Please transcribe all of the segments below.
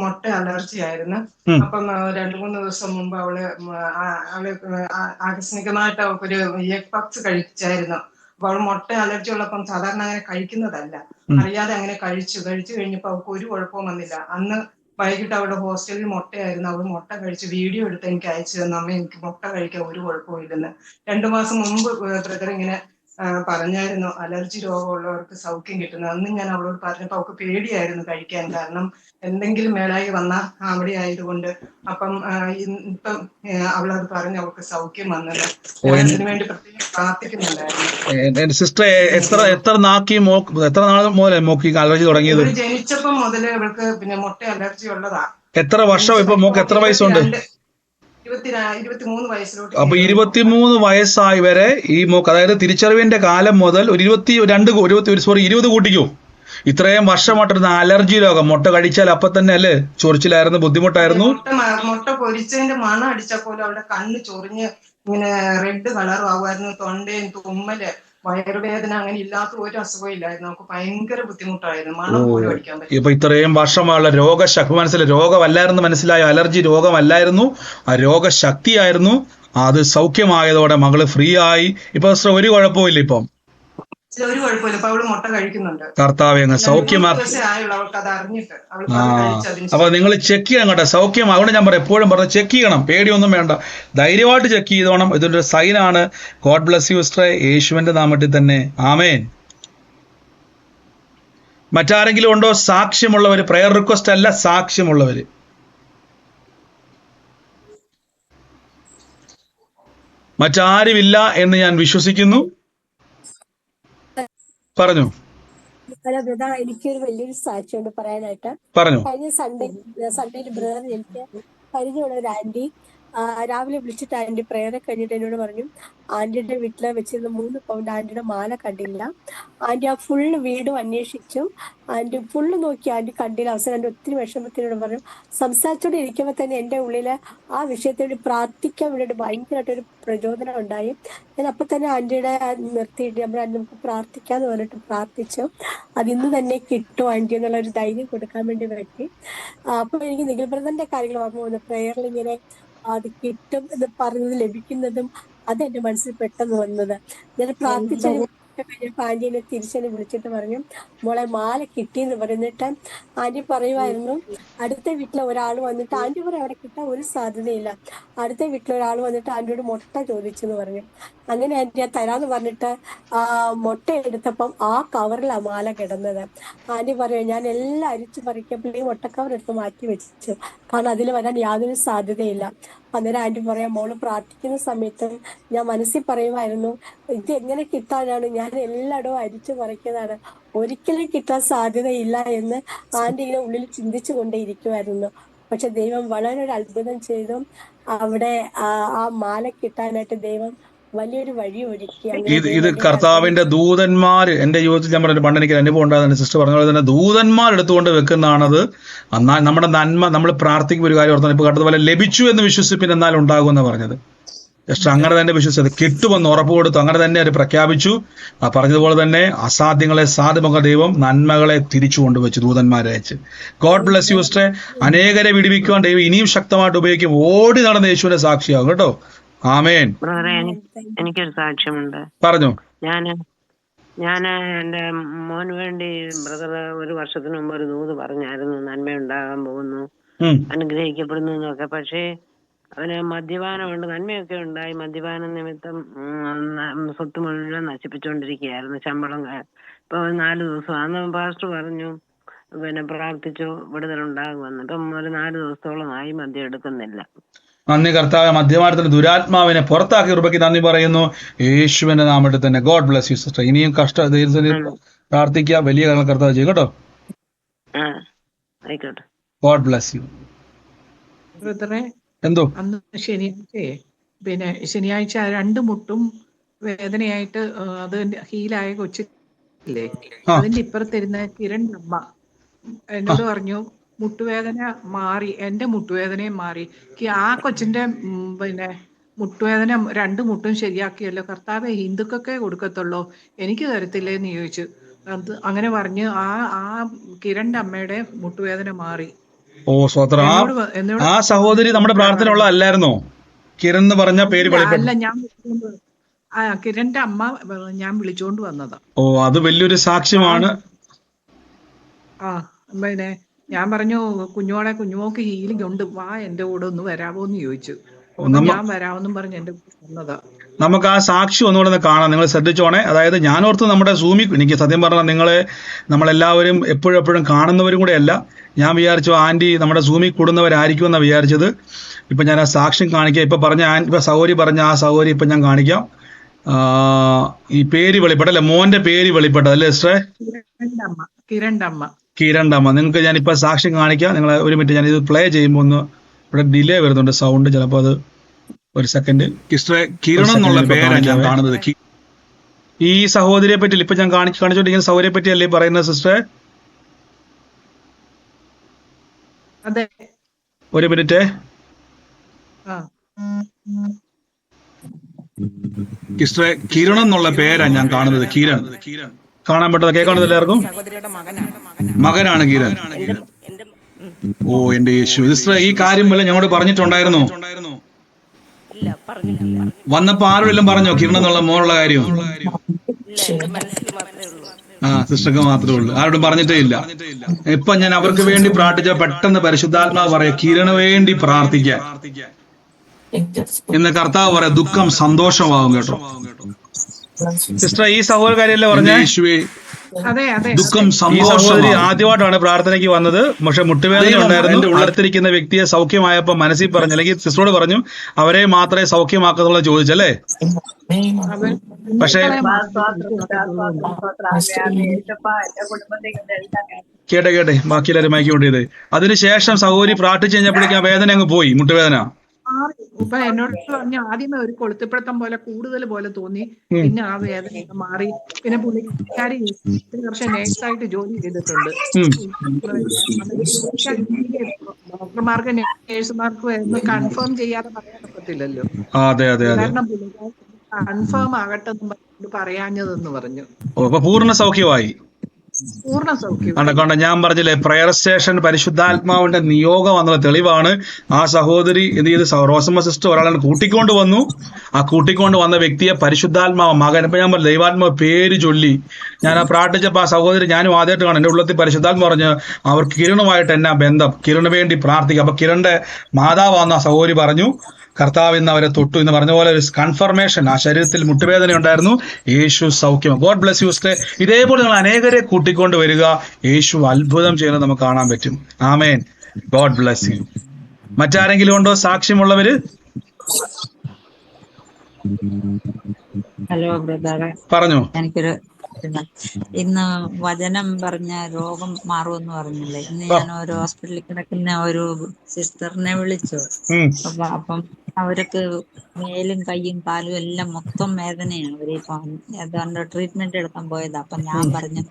മുട്ട അലർജി ആയിരുന്നു. അപ്പം 2-3 ദിവസം മുമ്പ് അവള് ആകസ്മികമായിട്ട് അവൾക്കൊരു എഗ് കഴിച്ചായിരുന്നു. അപ്പൊ അവൾ മുട്ട അലർജി ഉള്ളപ്പം സാധാരണ അങ്ങനെ കഴിക്കുന്നതല്ല, അറിയാതെ അങ്ങനെ കഴിച്ചു കഴിഞ്ഞപ്പോ അവൾക്ക് ഒരു കുഴപ്പവും വന്നില്ല. അന്ന് വൈകിട്ട് അവളുടെ ഹോസ്റ്റലിൽ മുട്ടയായിരുന്നു. അവൾ മുട്ട കഴിച്ച് വീഡിയോ എടുത്ത് എനിക്ക് അയച്ചു തന്നു, അമ്മ എനിക്ക് മുട്ട കഴിക്കാൻ ഒരു കുഴപ്പവും ഇല്ലെന്ന്. 2 മാസം മുമ്പ് ബ്രദർ ഇങ്ങനെ പറഞ്ഞായിരുന്നു അലർജി രോഗമുള്ളവർക്ക് സൗഖ്യം കിട്ടുന്നത്. അന്ന് ഞാൻ അവളോട് പറഞ്ഞപ്പോ അവൾക്ക് പേടിയായിരുന്നു കഴിക്കാൻ, കാരണം എന്തെങ്കിലും മേലായി വന്നാൽ അവിടെ ആയതുകൊണ്ട്. അപ്പം ഇപ്പം അവളത് പറഞ്ഞ് അവൾക്ക് സൗഖ്യം വന്നത്. ഞാൻ അതിനു വേണ്ടി പ്രത്യേകം പ്രാർത്ഥിക്കുന്നുണ്ടായിരുന്നു. സിസ്റ്റർ എത്ര നാൾ മുതലേ മോക്ക് അലർജി തുടങ്ങിയത്? ഇവള് ജനിച്ചപ്പം മുതല് ഇവൾക്ക് പിന്നെ മുട്ട അലർജി ഉള്ളതാ. എത്ര വർഷം? ഇപ്പൊ മോക്ക് എത്ര വയസ്സുണ്ട്? 23 വയസ്സിലോട്ട്. അപ്പൊ 23 വയസ്സായി വരെ ഈ മോക്ക്, അതായത് തിരിച്ചറിവിന്റെ കാലം മുതൽ ഒരു 20 കൂട്ടിക്കോ, ഇത്രയും വർഷമായിട്ടിരുന്ന അലർജി രോഗം. മുട്ട കഴിച്ചാൽ അപ്പൊ തന്നെ അല്ലേ ചൊറിച്ചിലായിരുന്നു, ബുദ്ധിമുട്ടായിരുന്നു. മുട്ട പൊരിച്ചതിന്റെ മണം അടിച്ചാൽ പോലും അവളുടെ കണ്ണ് ചൊറിഞ്ഞ് ഇങ്ങനെ റെഡ് കളറും ആവുമായിരുന്നു. തൊണ്ടയും തുമ്മല് വയറുവേദന അങ്ങനെ ഇല്ലാത്ത ഒരു അസുഖവും ഇല്ലായിരുന്നു. നമുക്ക് ഭയങ്കര ബുദ്ധിമുട്ടായിരുന്നു, മണം പോലും അടിക്കാൻ പറ്റും. ഇപ്പൊ ഇത്രയും വർഷമുള്ള രോഗശക്തി മനസ്സിലായി. രോഗമല്ലായിരുന്നു മനസ്സിലായോ? അലർജി രോഗമല്ലായിരുന്നു, ആ രോഗശക്തിയായിരുന്നു. അത് സൗഖ്യമായതോടെ മകള് ഫ്രീ ആയി. ഇപ്പൊ ഒരു കുഴപ്പമില്ല, ഇപ്പം ഒരു കുഴപ്പമില്ല. ഇപ്പൊ അവള് മുട്ട കഴിക്കുന്നുണ്ട്. കർത്താവേ അങ്ങ് സൗഖ്യമാക്കി. അപ്പൊ നിങ്ങൾ ചെക്ക് ചെയ്യണം കേട്ടോ, സൗഖ്യം. അതുകൊണ്ട് ഞാൻ പറയാം, എപ്പോഴും പറഞ്ഞു ചെക്ക് ചെയ്യണം, പേടിയൊന്നും വേണ്ട, ധൈര്യമായിട്ട് ചെക്ക് ചെയ്തോണം. ഇതൊരു സൈനാണ്. ഗോഡ് ബ്ലസ് യു സിസ്റ്ററെ, യേശുവിന്റെ നാമത്തിൽ തന്നെ, ആമേൻ. മറ്റാരെങ്കിലും ഉണ്ടോ സാക്ഷ്യമുള്ളവര്? പ്രയർ റിക്വസ്റ്റ് അല്ല, സാക്ഷ്യമുള്ളവര്. മറ്റാരുമില്ല എന്ന് ഞാൻ വിശ്വസിക്കുന്നു. പറഞ്ഞു. ഹലോ ബ്രദർ, എനിക്കൊരു വലിയൊരു സാക്ഷ്യമുണ്ട് പറയാനായിട്ട്. പറഞ്ഞു. കഴിഞ്ഞ സൺഡേയിൽ ബ്രദർ എനിക്ക് പരിചയമുള്ള ഒരു ആന്റി രാവിലെ വിളിച്ചിട്ട് ആന്റി പ്രയർ കഴിഞ്ഞിട്ട് എന്നോട് പറഞ്ഞു, ആന്റിയുടെ വീട്ടിൽ വെച്ചിരുന്ന 3 പൗണ്ട് ആന്റിയുടെ മാല കണ്ടില്ല. ആന്റി ആ ഫുള്ള് വീടും അന്വേഷിച്ചു, ആന്റി ഫുള്ള് നോക്കി, ആന്റി കണ്ടില്ല. അവസാനം ആന്റി ഒത്തിരി വിഷമത്തിനോട് പറഞ്ഞു. സംസാരിച്ചോടെ ഇരിക്കുമ്പോൾ തന്നെ എൻ്റെ ഉള്ളിൽ ആ വിഷയത്തോട് പ്രാർത്ഥിക്കാൻ വേണ്ടിയിട്ട് ഭയങ്കരമായിട്ടൊരു പ്രചോദനം ഉണ്ടായി. ഞാൻ അപ്പം തന്നെ ആന്റിയുടെ നിർത്തിയിട്ട് നമുക്ക് പ്രാർത്ഥിക്കാന്ന് പറഞ്ഞിട്ട് പ്രാർത്ഥിച്ചു. അത് ഇന്ന് തന്നെ കിട്ടും ആന്റി എന്നുള്ള ഒരു ധൈര്യം കൊടുക്കാൻ വേണ്ടി പറ്റി. അപ്പൊ എനിക്ക് നിഖിൽ ബ്രദറിന്റെ കാര്യങ്ങൾ ഓർമ്മ വന്നു. പ്രയറിൽ ഇങ്ങനെ അത് കിട്ടും എന്ന് പറഞ്ഞത് ലഭിക്കുന്നതും അത് എന്റെ മനസ്സിൽ പെട്ടെന്ന് വന്നത്. ഞാൻ പ്രാർത്ഥിച്ചതിന് കഴിഞ്ഞപ്പോ ആന്റി എന്നെ തിരിച്ചെന്നെ വിളിച്ചിട്ട് പറഞ്ഞു, മോളെ മാല കിട്ടിയെന്ന് പറയുന്നിട്ട് ആന്റി പറയുമായിരുന്നു, അടുത്ത വീട്ടിലെ ഒരാൾ വന്നിട്ട് ആന്റി പറയും അവിടെ കിട്ടാൻ ഒരു സാധ്യതയില്ല. അടുത്ത വീട്ടിലെ ഒരാൾ വന്നിട്ട് ആന്റിയോട് മുട്ട ചോദിച്ചെന്ന് പറഞ്ഞു. അങ്ങനെ ആന്റി തരാന്ന് പറഞ്ഞിട്ട് മുട്ട എടുത്തപ്പം ആ കവറിൽ ആ മാല കിടന്നത്. ആന്റി പറയും, ഞാൻ എല്ലാം അരിച്ചു പറിക്കപ്പോൾ ഈ മുട്ടക്കവർ എടുത്ത് മാറ്റി വെച്ചു, കാരണം അതിൽ വരാൻ യാതൊരു സാധ്യതയില്ല. അന്നേരം ആന്റി പറയാം, മോള് പ്രാർത്ഥിക്കുന്ന സമയത്ത് ഞാൻ മനസ്സിൽ പറയുമായിരുന്നു, ഇത് എങ്ങനെ കിട്ടാനാണ്, ഞാൻ എല്ലായിടവും അരിച്ചു പറിക്കുന്നതാണ്, ഒരിക്കലും കിട്ടാൻ സാധ്യതയില്ല എന്ന് ആന്റി ഇങ്ങനെ ഉള്ളിൽ ചിന്തിച്ചു കൊണ്ടേയിരിക്കുമായിരുന്നു. പക്ഷെ ദൈവം വളരെ ഒരു അത്ഭുതം ചെയ്തു. അവിടെ ആ മാല കിട്ടാനായിട്ട് ദൈവം വലിയൊരു വഴി ഒരുക്കി. ഇത് കർത്താവിന്റെ ദൂതന്മാര്, എന്റെ ജീവിതത്തിൽ ഞാൻ പറഞ്ഞു, പണ്ട് എനിക്ക് അനുഭവം ഉണ്ടാകുന്ന സിസ്റ്റർ പറഞ്ഞ പോലെ തന്നെ ദൂതന്മാർ എടുത്തുകൊണ്ട് വെക്കുന്നതാണത്. എന്നാൽ നമ്മുടെ നന്മ, നമ്മൾ പ്രാർത്ഥിക്കുന്ന ഒരു കാര്യം ഓർത്താണ്. ഇപ്പൊ കണ്ടതുപോലെ ലഭിച്ചു എന്ന് വിശ്വസിപ്പിന് എന്നാൽ ഉണ്ടാകുമെന്ന് പറഞ്ഞത്. ജസ്റ്റ് അങ്ങനെ തന്നെ വിശ്വസിച്ചത് കിട്ടുമെന്ന് ഉറപ്പ് കൊടുത്തു, അങ്ങനെ തന്നെ അത് പ്രഖ്യാപിച്ചു. പറഞ്ഞതുപോലെ തന്നെ അസാധ്യങ്ങളെ സാധ്യമാക്കുന്ന ദൈവം നന്മകളെ തിരിച്ചു കൊണ്ടുവച്ചു, ദൂതന്മാരെ അയച്ച്. ഗോഡ് ബ്ലസ് യു സിസ്റ്ററെ. അനേകരെ വിടിവിക്കുവാൻ ദൈവം ഇനിയും ശക്തമായിട്ട് ഉപയോഗിക്കും. ഓടി നടന്ന യേശുവിന്റെ സാക്ഷിയാകും കേട്ടോ. ആമേൻ. എനിക്കൊരു സാക്ഷ്യമുണ്ട്. പറഞ്ഞു. ഞാന് എന്റെ മോന് വേണ്ടി ബ്രദർ 1 വർഷത്തിന് മുമ്പ് ഒരു ദൂത് പറഞ്ഞായിരുന്നു, നന്മയുണ്ടാകാൻ പോകുന്നു, അനുഗ്രഹിക്കപ്പെടുന്നു എന്നൊക്കെ. പക്ഷേ അവന് മദ്യപാനമുണ്ട്, നന്മയൊക്കെ ഉണ്ടായി, മദ്യപാന നിമിത്തം സ്വത്ത് മുഴുവൻ നശിപ്പിച്ചുകൊണ്ടിരിക്കുകയായിരുന്നു. ശമ്പളം ഇപ്പൊ 4 ദിവസം അന്ന് പാസ്റ്റർ പറഞ്ഞു, പിന്നെ പ്രാർത്ഥിച്ചു വിടുതലുണ്ടാകുമെന്ന്. ഇപ്പം ഒരു 4 ദിവസത്തോളമായി മദ്യം എടുക്കുന്നില്ല. നന്ദി കർത്താവേ. മദ്യപാനത്തിന്റെ ദുരാത്മാവിനെ പുറത്താക്കി കൃപയ്ക്ക് നന്ദി പറയുന്നു, യേശുവിന്റെ നാമത്തിൽ തന്നെ. God bless you sister. ഇനിയും പ്രാർത്ഥിക്കുക, വലിയ കാര്യങ്ങൾ കർത്താവ് ചെയ്യും കേട്ടോ. ആയിക്കോട്ടെ. God bless you. ബ്രദറെ, എന്തോ അന്ന് ശനിയാഴ്ച 2 മുട്ടും വേദനയായിട്ട് അത് ഹീലായ കൊച്ചില്ലേ, അതിന്റെ ഇപ്പുറത്തിരുന്ന കിരൺ അമ്മ എന്നോട് പറഞ്ഞു, മുട്ടുവേദന മാറി, എന്റെ മുട്ടുവേദനയും മാറി, ആ കൊച്ചിന്റെ മുട്ടുവേദന 2 മുട്ടും ശരിയാക്കിയല്ലോ കർത്താവെ, ഹിന്ദുക്കൊക്കെ കൊടുക്കത്തുള്ളൂ, എനിക്ക് തരത്തില്ലേന്ന് ചോദിച്ചു. അങ്ങനെ പറഞ്ഞ് ആ കിരണിന്റെ അമ്മയുടെ മുട്ടുവേദന മാറി. ഓ സ്വത്രം. എന്നോട് ആ സഹോദരി നമ്മുടെ പ്രാർത്ഥന ഉള്ള അല്ലായിരുന്നോ? കിരൺ എന്ന് പറഞ്ഞ പേര് വെളിപ്പെട്ടു. അല്ല, ഞാൻ കിരണിന്റെ അമ്മ ഞാൻ വിളിച്ചോണ്ട് വന്നതാ. ഓ, അത് വലിയൊരു സാക്ഷ്യമാണ്. പിന്നെ ഞാൻ പറഞ്ഞു, കുഞ്ഞുമോക്ക് ഹീലിംഗ് ഉണ്ട്, വാ എന്റെ കൂടെ ഒന്ന് വരാമോന്ന് ചോദിച്ചു. ഞാൻ വരാമെന്നും പറഞ്ഞ് എന്റെ കൂടെ വന്നതാ. നമുക്ക് ആ സാക്ഷി ഒന്നുകൂടെ കാണാം. നിങ്ങൾ ശ്രദ്ധിച്ചോണേ. അതായത് ഞാൻ ഓർത്ത് നമ്മുടെ സൂമിൽ, എനിക്ക് സത്യം പറഞ്ഞാൽ നമ്മളെല്ലാവരും എപ്പോഴും കാണുന്നവരും കൂടെ അല്ല. ഞാൻ വിചാരിച്ചു ആൻറ്റി നമ്മുടെ സൂമിൽ കൂടുന്നവരായിരിക്കുമെന്നാണ് വിചാരിച്ചത്. ഇപ്പം ഞാൻ ആ സാക്ഷ്യം കാണിക്കാം. ഇപ്പം സഹോദരി പറഞ്ഞ ആ സഹോദരി ഇപ്പം ഞാൻ കാണിക്കാം. ഈ പേര് വെളിപ്പെട്ടല്ലേ, മോന്റെ പേര് വെളിപ്പെട്ടതല്ലേ സിസ്റ്ററെ? കിരണിന്റെ അമ്മ. നിങ്ങൾക്ക് ഞാനിപ്പോൾ സാക്ഷ്യം കാണിക്കാം. നിങ്ങൾ ഒരു മിനിറ്റ്, ഞാൻ ഇത് പ്ലേ ചെയ്യുമ്പോൾ ഒന്ന് ഇവിടെ ഡിലേ വരുന്നുണ്ട് സൗണ്ട്. ചിലപ്പോൾ അത് ഒരു സെക്കൻഡ്. സിസ്റ്ററെ, കിരൺ എന്നുള്ള പേരാണ് ഞാൻ കാണുന്നത്. ഈ സഹോദരിയെ പറ്റി ഇപ്പൊ ഞാൻ കാണിച്ചോണ്ടിരിക്കുന്ന സഹോദരിയെ പറ്റി അല്ലേ പറയുന്നത് സിസ്റ്ററെ? ഒരു മിനിറ്റ്. സിസ്റ്ററെ, കിരൺ എന്നുള്ള പേരാണ് ഞാൻ കാണുന്നത്. കിരൺ കാണാൻ പറ്റുന്നത്, കേൾക്കാണത് എല്ലാവർക്കും? മകനാണ് കിരൺ. ഓ എന്റെ യേശു. സിസ്റ്ററെ, ഈ കാര്യം വല്ല ഞങ്ങളോട് പറഞ്ഞിട്ടുണ്ടായിരുന്നോ? വന്നപ്പോ ആരോടെല്ലാം പറഞ്ഞോ കിരൺ എന്നുള്ള മോനുള്ള കാര്യം? സിസ്റ്റർക്ക് മാത്രമേ ഉള്ളൂ, ആരോടും പറഞ്ഞിട്ടേ ഇല്ല. ഇപ്പൊ ഞാൻ അവർക്ക് വേണ്ടി പ്രാർത്ഥിച്ച പെട്ടെന്ന് പരിശുദ്ധാത്മാവ് പറയാ, കിരണ് വേണ്ടി പ്രാർത്ഥിക്കാൻ. ഇന്ന് കർത്താവ് പറയാ, ദുഃഖം സന്തോഷമാകും കേട്ടോ. സിസ്റ്റർ, ഈ സഹോദരകാര്യല്ലേ പറഞ്ഞ യേശുവേ ദുഃഖം സന്തോഷം. ആദ്യമായിട്ടാണ് പ്രാർത്ഥനയ്ക്ക് വന്നത്. പക്ഷെ മുട്ടുവേദന ഉണ്ടായിരുന്നു. അടുത്തിരിക്കുന്ന വ്യക്തിയെ സൗഖ്യമായപ്പോ മനസ്സിൽ പറഞ്ഞു, അല്ലെങ്കിൽ സിസ്റ്ററോട് പറഞ്ഞു, അവരെ മാത്രമേ സൗഖ്യമാക്കത്തുള്ളൂ ചോദിച്ചല്ലേ? പക്ഷെ കേട്ടെ ബാക്കി എല്ലാവരും മയക്കിക്കൊണ്ടിയത്. അതിനുശേഷം സഹോദരി പ്രാർത്ഥിച്ചു കഴിഞ്ഞപ്പോഴേക്കും ആ വേദന അങ്ങ് പോയി, മുട്ടുവേദന. ഇപ്പൊ എന്നോട് പറഞ്ഞു, ആദ്യമേ ഒരു കൊളുത്തിപ്പിടുത്തം പോലെ കൂടുതൽ പോലെ തോന്നി, പിന്നെ ആ വേദന മാറി. പിന്നെ പുള്ളിക്കാരി 3 വർഷം നേഴ്സായിട്ട് ജോലി ചെയ്തിട്ടുണ്ട്. ഡോക്ടർമാർക്ക് നേഴ്സുമാർക്ക് കൺഫേം ചെയ്യാതെ പറയാൻ പറ്റത്തില്ലല്ലോ. കാരണം കൺഫേം ആകട്ടെ എന്ന് പറയാഞ്ഞതെന്ന് പറഞ്ഞു. അപ്പൊ പൂർണ്ണ സൗഖ്യമായി. കണ്ട ഞാൻ പറഞ്ഞില്ലേ, പ്രയർ സ്റ്റേഷൻ പരിശുദ്ധാത്മാവിന്റെ നിയോഗം എന്നുള്ള തെളിവാണ്. ആ സഹോദരി എന്ത് ചെയ്ത്, റോസമ്മ സിസ്റ്റർ ഒരാളെ കൂട്ടിക്കൊണ്ട് വന്നു. ആ കൂട്ടിക്കൊണ്ട് വന്ന വ്യക്തിയെ പരിശുദ്ധാത്മാവ് മകൻ, ഇപ്പൊ ഞാൻ പറഞ്ഞു ദൈവാത്മാവ് പേര് ചൊല്ലി ഞാൻ ആ പ്രാർത്ഥിച്ചപ്പോ ആ സഹോദരി ഞാനും ആദ്യമായിട്ട് കാണും. എന്റെ ഉള്ളത്തിൽ പരിശുദ്ധാത്മ പറഞ്ഞ് അവർക്ക് കിരണുമായിട്ട് എന്നാ ബന്ധം, കിരണിന് വേണ്ടി പ്രാർത്ഥിക്കുക. അപ്പൊ കിരണിന്റെ മാതാവാന്ന് ആ സഹോദരി പറഞ്ഞു. കർത്താവ് ഇന്ന് അവരെ തൊട്ടു എന്ന് പറഞ്ഞ പോലെ ഒരു കൺഫർമേഷൻ. ആ ശരീരത്തിൽ മുട്ടുവേദന ഉണ്ടായിരുന്നു, യേശു സൗഖ്യം. God bless you sister. ഇതേപോലെ നിങ്ങൾ അനേകരെ കൂട്ടിക്കൊണ്ട് വരിക, യേശു അത്ഭുതം ചെയ്യുന്നത് നമുക്ക് കാണാൻ പറ്റും. ആമേൻ. God bless you. മറ്റാരെങ്കിലും ഉണ്ടോ സാക്ഷ്യമുള്ളവര്? ഹലോ ബ്രദറെ, പറഞ്ഞു. എനിക്കൊരു ഇന്ന് വചനം പറഞ്ഞ രോഗം മാറുമെന്ന് പറഞ്ഞില്ലേ? ഇന്ന് ഞാൻ ഒരു ഹോസ്പിറ്റലിൽ കിടക്കുന്ന ഒരു സിസ്റ്ററിനെ വിളിച്ചു. അപ്പം അവർക്ക് മേലും കയ്യും കാലും എല്ലാം മൊത്തം വേദനയാണ്. അവരിപ്പം ഏതാണ്ട് ട്രീറ്റ്മെന്റ് എടുക്കാൻ പോയതാ. അപ്പൊ ഞാൻ പറഞ്ഞു,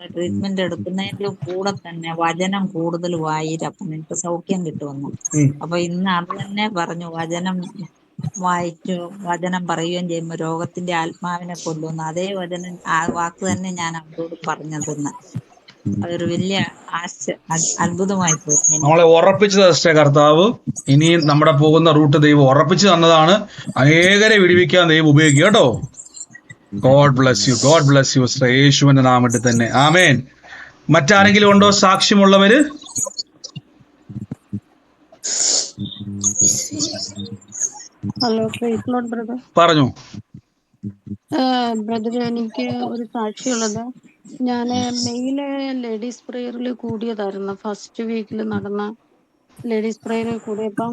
ട്രീറ്റ്മെന്റ് എടുക്കുന്നതിന്റെ കൂടെ തന്നെ വചനം കൂടുതൽ വായിര, അപ്പൊ നിനക്ക് സൗഖ്യം കിട്ടുമെന്ന്. അപ്പൊ ഇന്ന് അത് തന്നെ പറഞ്ഞു, വചനം പറയുകയും ചെയ്യുമ്പോൾ രോഗത്തിന്റെ ആത്മാവിനെ കൊല്ലുന്നു. അതേ വചനം, ആ വാക്ക് തന്നെ ഞാൻ അവരോട് പറഞ്ഞതെന്ന്. അതൊരു വലിയ അത്ഭുതമായി പോയി. നമ്മളെ ഉറപ്പിച്ചത് കർത്താവ്. ഇനിയും നമ്മുടെ പോകുന്ന റൂട്ട് ദൈവം ഉറപ്പിച്ചു തന്നതാണ്. അനേകരെ വിടുവിക്കാൻ ദൈവം ഉപയോഗിക്കുക കേട്ടോ. God bless you. God bless you sister, യേശുവിന്റെ നാമത്തിൽ തന്നെ. ആമേൻ. മറ്റാരെങ്കിലും ഉണ്ടോ സാക്ഷ്യമുള്ളവര്? Hello, praise lord brother. പറഞ്ഞു. ബ്രദർ, എനിക്ക് ഒരു സാക്ഷിയുള്ളത്. ഞാൻ മെയില് ലേഡീസ് പ്രേയറിൽ കൂടിയതായിരുന്നു. ഫസ്റ്റ് വീക്കിൽ നടന്ന ലേഡീസ് പ്രേയറിൽ കൂടിയപ്പം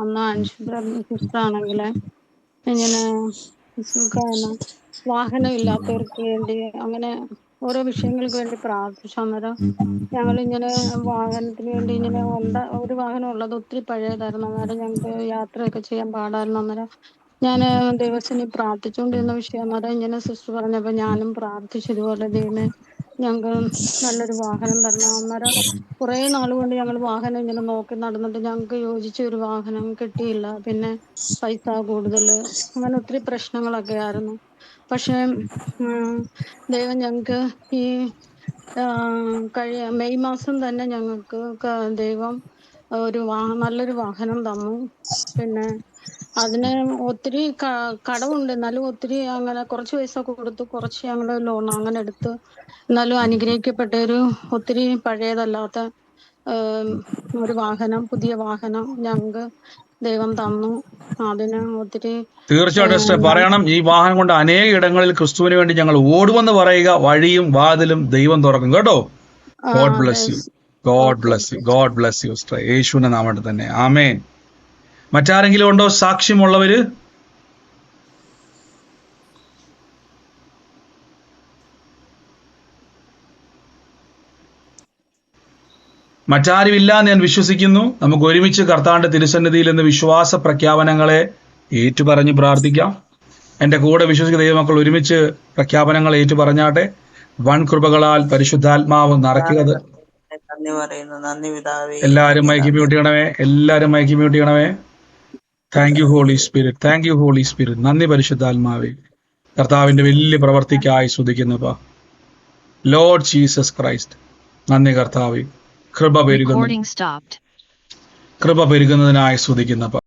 അന്ന് അൻഷു സിസ്റ്റർ ആണെങ്കിൽ ഇങ്ങനെ വാഹനം ഇല്ലാത്തവർക്ക് വേണ്ടി അങ്ങനെ ഓരോ വിഷയങ്ങൾക്ക് വേണ്ടി പ്രാർത്ഥിച്ചു. അന്നേരം ഞങ്ങളിങ്ങനെ വാഹനത്തിന് വേണ്ടി ഇങ്ങനെ ഒരു വാഹനം ഉള്ളത് ഒത്തിരി പഴയതായിരുന്നു. അന്നേരം ഞങ്ങൾക്ക് യാത്രയൊക്കെ ചെയ്യാൻ പാടായിരുന്നു. അന്നേരം ഞാൻ ദൈവത്തിനെ പ്രാർത്ഥിച്ചുകൊണ്ടിരുന്ന വിഷയം. അന്നേരം ഇങ്ങനെ സിസ്റ്റർ പറഞ്ഞപ്പോൾ ഞാനും പ്രാർത്ഥിച്ചു, ഇതുപോലെ ദൈവമേ ഞങ്ങൾക്ക് നല്ലൊരു വാഹനം തരണം. അന്നേരം കുറേ നാളുകൊണ്ട് ഞങ്ങൾ വാഹനം ഇങ്ങനെ നോക്കി നടന്നിട്ട് ഞങ്ങൾക്ക് യോജിച്ച ഒരു വാഹനം കിട്ടിയില്ല. പിന്നെ പൈസ കൂടുതൽ, അങ്ങനെ ഒത്തിരി പ്രശ്നങ്ങളൊക്കെ ആയിരുന്നു. പക്ഷേ ദൈവം ഞങ്ങൾക്ക് ഈ മെയ് മാസം തന്നെ ഞങ്ങൾക്ക് ദൈവം നല്ലൊരു വാഹനം തന്നു. പിന്നെ അതിന് ഒത്തിരി കടമുണ്ട്, എന്നാലും ഒത്തിരി അങ്ങനെ കുറച്ച് പൈസ കൊടുത്തു, കുറച്ച് ഞങ്ങൾ ലോൺ അങ്ങനെ എടുത്ത്, എന്നാലും അനുഗ്രഹിക്കപ്പെട്ട ഒത്തിരി പഴയതല്ലാത്ത ഒരു വാഹനം, പുതിയ വാഹനം ഞങ്ങൾക്ക് ദൈവം തന്നു. അതിന് ഒത്തിരി തീർച്ചയായിട്ടും സിസ്റ്റർ പറയണം. ഈ വാഹനം കൊണ്ട് അനേക ഇടങ്ങളിൽ ക്രിസ്തുവിന് വേണ്ടി ഞങ്ങൾ ഓടുമെന്ന് പറയുക. വഴിയും വാതിലും ദൈവം തുറക്കും കേട്ടോ. God bless you, God bless you, God bless you sister. യേശുവിന്റെ നാമത്തിൽ തന്നെ ആമേൻ. മറ്റാരെങ്കിലും ഉണ്ടോ സാക്ഷ്യമുള്ളവര്? മറ്റാരുമില്ല എന്ന് ഞാൻ വിശ്വസിക്കുന്നു. നമുക്ക് ഒരുമിച്ച് കർത്താവിന്റെ തിരുസന്നിധിയിൽ നിന്ന് വിശ്വാസ പ്രഖ്യാപനങ്ങളെ ഏറ്റുപറഞ്ഞ് പ്രാർത്ഥിക്കാം. എൻ്റെ കൂടെ വിശ്വസിക്കുന്ന ദൈവമക്കൾ ഒരുമിച്ച് പ്രഖ്യാപനങ്ങൾ ഏറ്റുപറഞ്ഞാട്ടെ. വൻ കൃപകളാൽ പരിശുദ്ധാത്മാവ് നിറയ്ക്കുന്നത്. നന്ദി പറയുന്നു. നന്ദി പിതാവേ. എല്ലാവരും മൈക്ക് മ്യൂട്ട് ചെയ്യണമേ. എല്ലാവരും മൈക്ക് മ്യൂട്ട് ചെയ്യണമേ. Thank you holy spirit, thank you holy spirit. നന്ദി പരിശുദ്ധാത്മാവേ. കർത്താവിന്റെ വലിയ പ്രവർത്തിക്കായി സ്തുതിക്കുന്നപ്പാ. ലോർഡ് ജീസസ് ക്രൈസ്റ്റ്, നന്ദി കർത്താവേ. കൃപ പെരുകുന്നതിനായി സ്തുതിക്കുന്നപ്പാ.